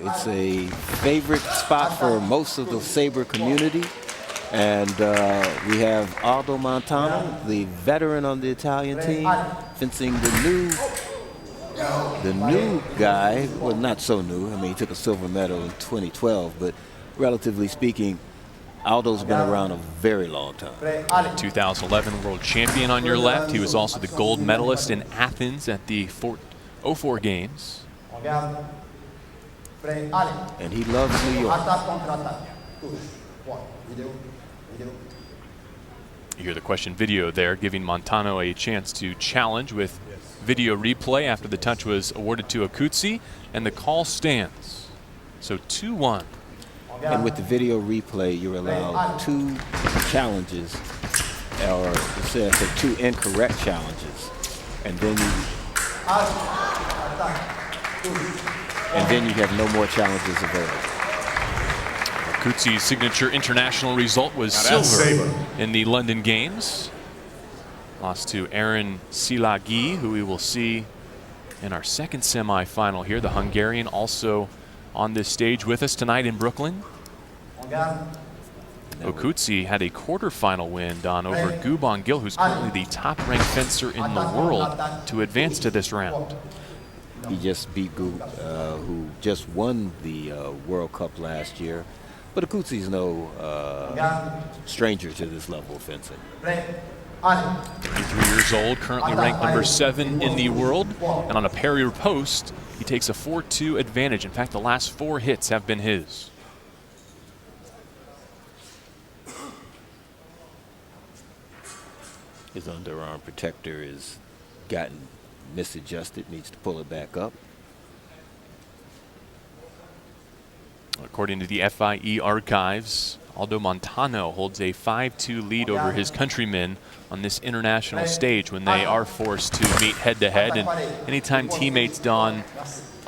It's a favorite spot for most of the Sabre community. And we have Aldo Montano, the veteran on the Italian team, fencing the new guy. Well, not so new. I mean, he took a silver medal in 2012, but relatively speaking, Aldo's been around a very long time. 2011 world champion on your left. He was also the gold medalist in Athens at the 04 games. And he loves New York. You hear the question video there, giving Montano a chance to challenge with video replay after the touch was awarded to Occhiuzzi, and the call stands. So 2-1. And with the video replay, you're allowed 2 challenges, or it says 2 incorrect challenges, and then you have no more challenges available. Occhiuzzi's signature international result was silver in the London Games. Lost to Aaron Silagi, who we will see in our second semifinal here. The Hungarian also on this stage with us tonight in Brooklyn. Occhiuzzi had a quarterfinal win, Don, over Gubon Gil, who's currently the top-ranked fencer in the world, to advance to this round. He just beat Gu, who just won the World Cup last year. But Occhiuzzi's no stranger to this level of fencing. 33 years old, currently ranked number 7 in the world. And on a parry or post, he takes a 4-2 advantage. In fact, the last 4 hits have been his. His underarm protector is gotten misadjusted, needs to pull it back up. According to the FIE archives, Aldo Montano holds a 5-2 lead over his countrymen on this international stage when they are forced to meet head-to-head. And anytime teammates, Don,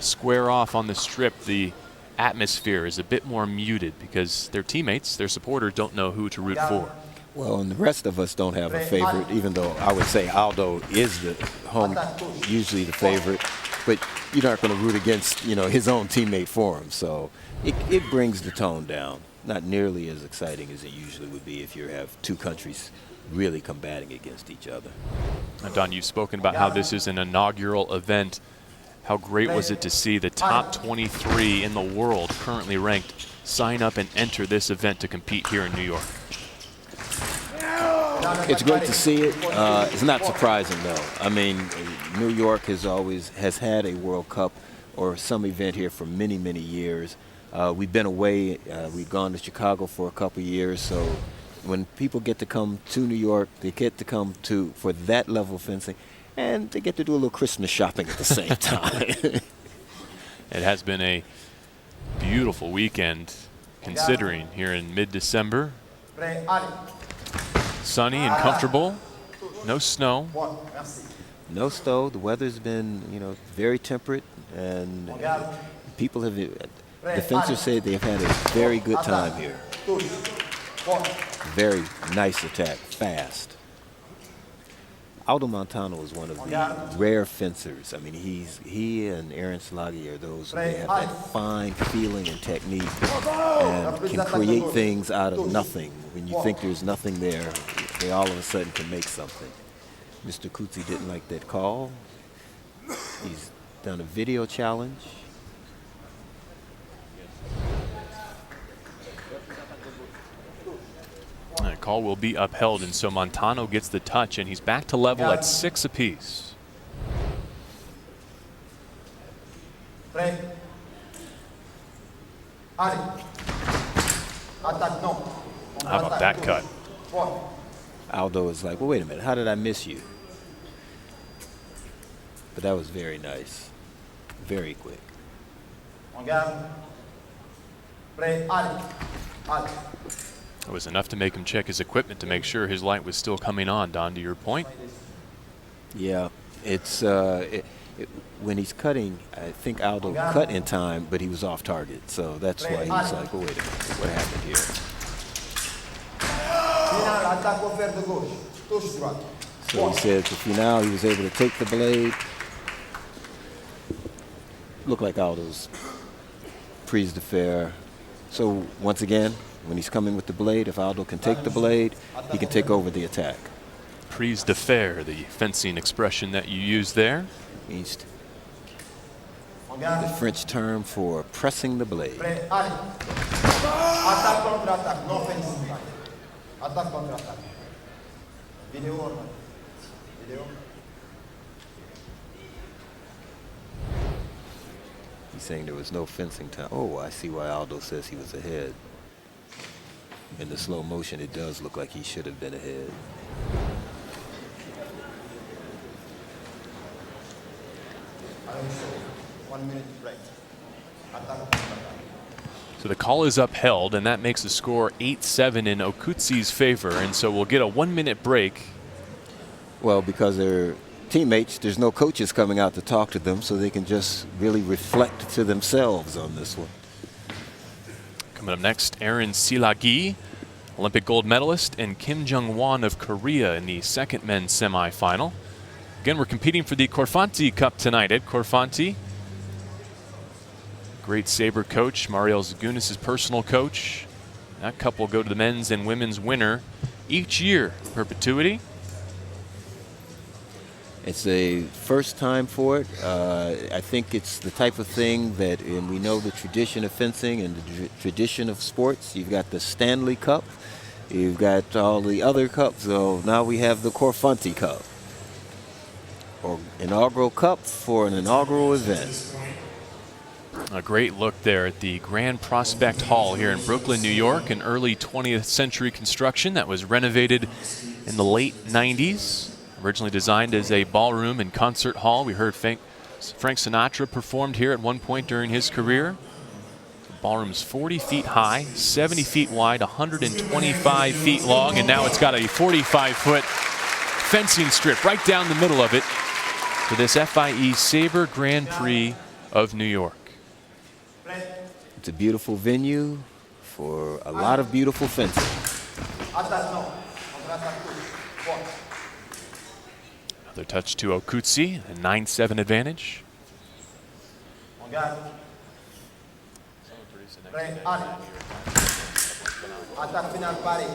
square off on the strip, the atmosphere is a bit more muted because their teammates, their supporters, don't know who to root for. Well, and the rest of us don't have a favorite, even though I would say Aldo is the usually the favorite, but you're not going to root against, you know, his own teammate for him. So it brings the tone down. Not nearly as exciting as it usually would be if you have 2 countries really combating against each other. Now, Don, you've spoken about how this is an inaugural event. How great was it to see the top 23 in the world currently ranked sign up and enter this event to compete here in New York? It's great to see it. It's not surprising, though. I mean, New York has had a World Cup or some event here for many, many years. We've been away. We've gone to Chicago for a couple of years. So when people get to come to New York, they get to come for that level of fencing, and they get to do a little Christmas shopping at the same time. It has been a beautiful weekend, considering here in mid-December. Sunny and comfortable. No snow. No snow. The weather's been, you know, very temperate, and people have. The fencers say they've had a very good time here. Very nice attack, fast. Aldo Montano is one of the rare fencers. I mean, he and Aaron Silagi are those who have that fine feeling and technique and can create things out of nothing. When you think there's nothing there, they all of a sudden can make something. Mr. Occhiuzzi didn't like that call. He's done a video challenge. That call will be upheld, and so Montano gets the touch, and he's back to level at 6 apiece. How about that cut? Aldo is like, well, wait a minute, how did I miss you? But that was very nice, very quick. It was enough to make him check his equipment to make sure his light was still coming on, Don, to your point. Yeah, it's when he's cutting, I think Aldo cut in time, but he was off target. So that's why he's like, well, wait a minute, what happened here? So he said to Final, he was able to take the blade. Looked like Aldo's prise de fer. So once again, when he's coming with the blade, if Aldo can take the blade, he can take over the attack. Prise de fer, the fencing expression that you use there. Means the French term for pressing the blade. Attaque contre-attaque, non offensive. Attaque contre-attaque. Vidéo or not? Vidéo. He's saying there was no fencing time. Oh, I see why Aldo says he was ahead. In the slow motion, it does look like he should have been ahead. So, 1 minute break. Attaque contre-attaque. So the call is upheld, and that makes the score 8-7 in Occhiuzzi's favor. And so we'll get a 1 minute break. Well, because they're teammates, there's no coaches coming out to talk to them, so they can just really reflect to themselves on this one. Coming up next, Aaron Silagi, Olympic gold medalist, and Kim Jung-won of Korea in the second men's semifinal. Again, we're competing for the Korfanty Cup tonight at Korfanty. Great Sabre coach, Mariel Zagunis' personal coach. That couple go to the men's and women's winner each year, perpetuity. It's a first time for it. I think it's the type of thing that, and we know the tradition of fencing and the tradition of sports. You've got the Stanley Cup, you've got all the other cups, so now we have the Korfanty Cup, or inaugural cup for an inaugural event. A great look there at the Grand Prospect Hall here in Brooklyn, New York, an early 20th century construction that was renovated in the late 90s. Originally designed as a ballroom and concert hall. We heard Frank Sinatra performed here at one point during his career. The ballroom's 40 feet high, 70 feet wide, 125 feet long, and now it's got a 45-foot fencing strip right down the middle of it for this FIE Sabre Grand Prix of New York. It's a beautiful venue for a lot of beautiful fencing. Another touch to Occhiuzzi, a 9-7 advantage. Attaque finale paré.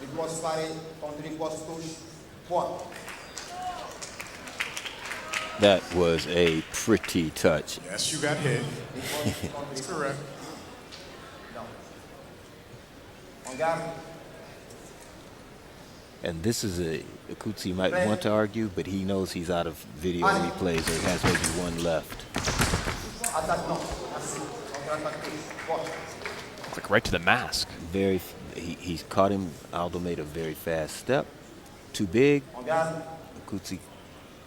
Riposte paré, contre riposte touche. Point. That was a pretty touch. Yes, you got hit. That's correct. On garde. And this is a Occhiuzzi might want to argue, but he knows he's out of video replays, or he has maybe one left. Attaque non. Merci. Contre-attaque touche. Point. It's like right to the mask. He caught him. Aldo made a very fast step. Too big. On garde. Occhiuzzi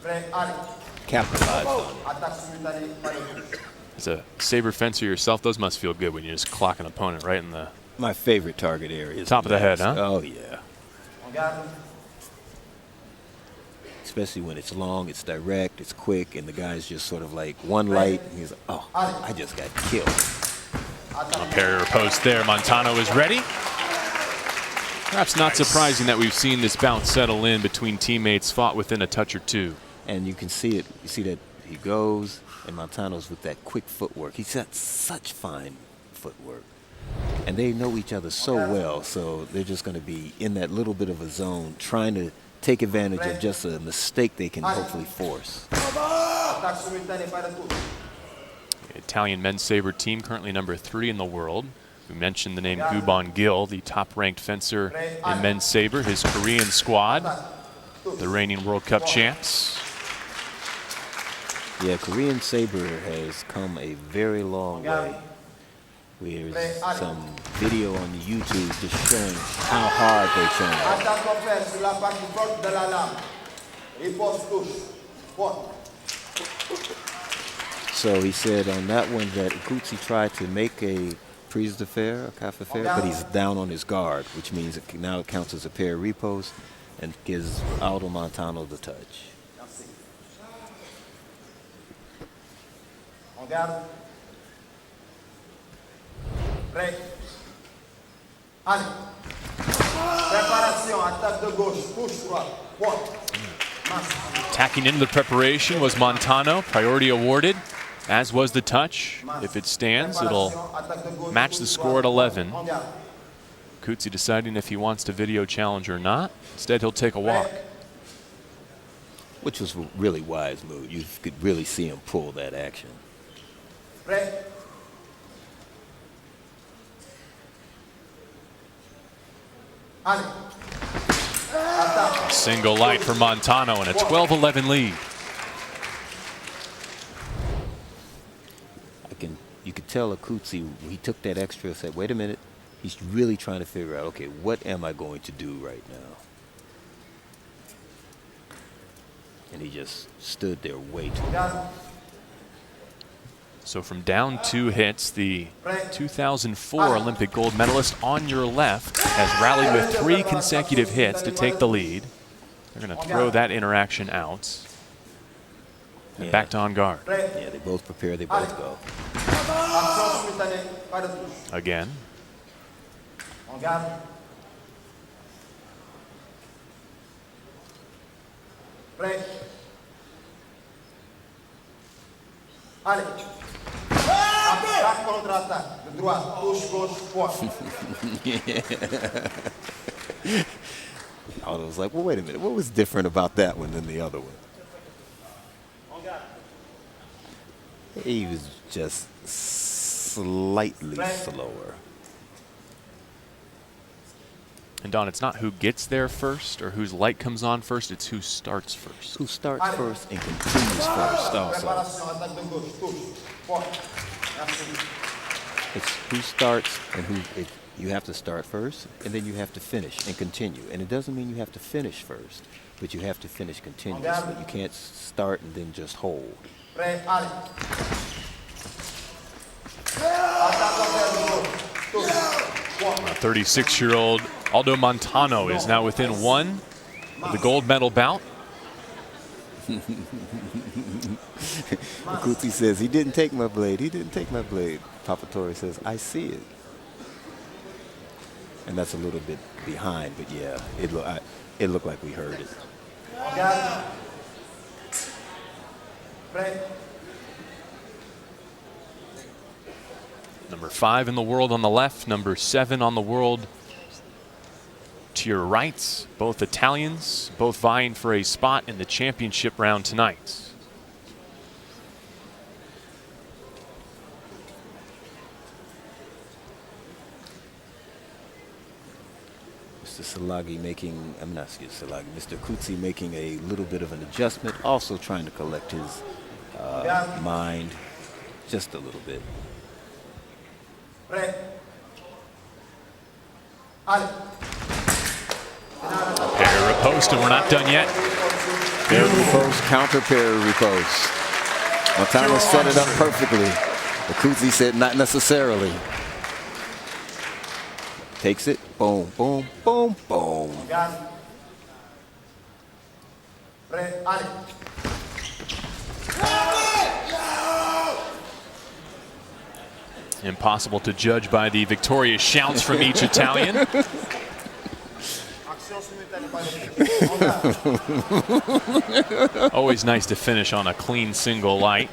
Prêt, allez. capitalized on it. Attaque simultanée, paré. As a Sabre fencer yourself, those must feel good when you just clock an opponent right in the My favorite target area is top of the head, huh? Oh, yeah. On garde. Especially when it's long, it's direct, it's quick, and the guy's just sort of like one light, and he's like, oh, I just got killed. A parry post there. Montano is ready. Perhaps not surprising that we've seen this bout settle in between teammates fought within a touch or two. And you can see it. You see that he goes, and Montano's with that quick footwork. He's got such fine footwork. And they know each other so well, so they're just going to be in that little bit of a zone, trying to take advantage of just a mistake they can hopefully force. Attaque simultanée, paré touche. The Italian men's sabre team currently number 3 in the world. We mentioned the name Gubon Gil, the top-ranked fencer in men's sabre. His Korean squad, the reigning World Cup champs. Yeah, Korean saber has come a very long way. There's some video on YouTube just showing how hard they train. Attaque offert sur la partie forte de la lame. Riposte touche. Point. So he said on that one that Occhiuzzi tried to make a prise de fer, a café fer, but he's down on his guard, which means now it counts as a pair of repos and gives Aldo Montano the touch. Merci. On garde. Prêt. Allez. Préparation, attaque de gauche, touche droite. Point. Merci. Tacking into the preparation was Montano, priority awarded. as was the touch. If it stands, it'll match the score at 11. Occhiuzzi deciding if he wants to video challenge or not. Instead, he'll take a walk. Which was a really wise move. You could really see him pull that action. Single light for Montano and a 12-11 lead. You could tell Occhiuzzi, he took that extra, said, wait a minute. He's really trying to figure out, okay, what am I going to do right now? And he just stood there waiting. So from down 2 hits, the 2004 Olympic gold medalist on your left has rallied with 3 consecutive hits to take the lead. They're going to throw that interaction out. And back to on guard. Yeah, they both prepare, they both go. Again. Aldo was like, well, wait a minute. What was different about that one than the other one? He was just slightly slower. And Don, it's not who gets there first or whose light comes on first, it's who starts first. Who starts first and continues first also. It's who starts and who, you have to start first and then you have to finish and continue. And it doesn't mean you have to finish first, but you have to finish continuously. You can't start and then just hold. A 36-year-old Aldo Montano is now within 1 of the gold medal bout. Occhiuzzi says, he didn't take my blade. He didn't take my blade. Papatore says, I see it. And that's a little bit behind, but yeah, it looked like we heard it. Number 5 in the world on the left, number 7 on the world to your right. Both Italians, both vying for a spot in the championship round tonight. Mr. Salagi making, I'm not, excuse Salagi, Mr. Occhiuzzi making a little bit of an adjustment, also trying to collect his mind just a little bit. Parry riposte, and we're not done yet. Parry riposte, counter parry riposte. Montano set it up perfectly. Occhiuzzi said not necessarily. Takes it, boom, boom, boom, boom. Impossible to judge by the victorious shouts from each Italian. Always nice to finish on a clean single light,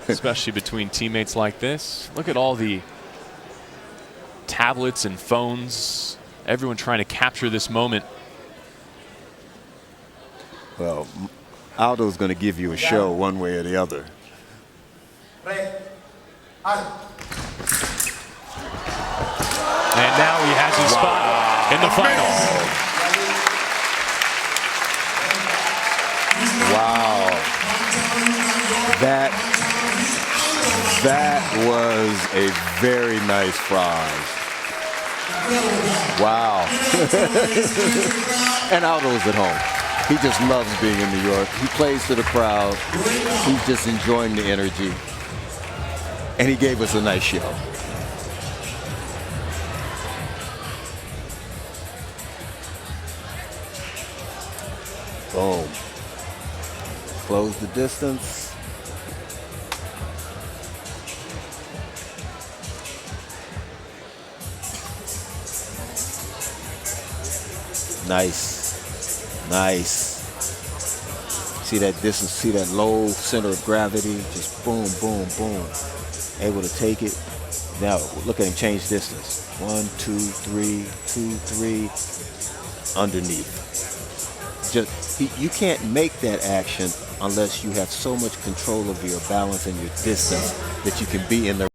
especially between teammates like this. Look at all the tablets and phones, everyone trying to capture this moment. Well, Aldo's going to give you a show one way or the other. And now he has his spot in the final. Wow. That was a very nice prize. Wow. And Aldo's at home. He just loves being in New York. He plays to the crowd. He's just enjoying the energy. And he gave us a nice show. Boom. Close the distance. Nice. Nice. See that distance, see that low center of gravity, just boom, boom, boom. Able to take it. Now look at him change distance. 1, 2, 3, 2, 3, underneath. You can't make that action unless you have so much control of your balance and your distance that you can be in the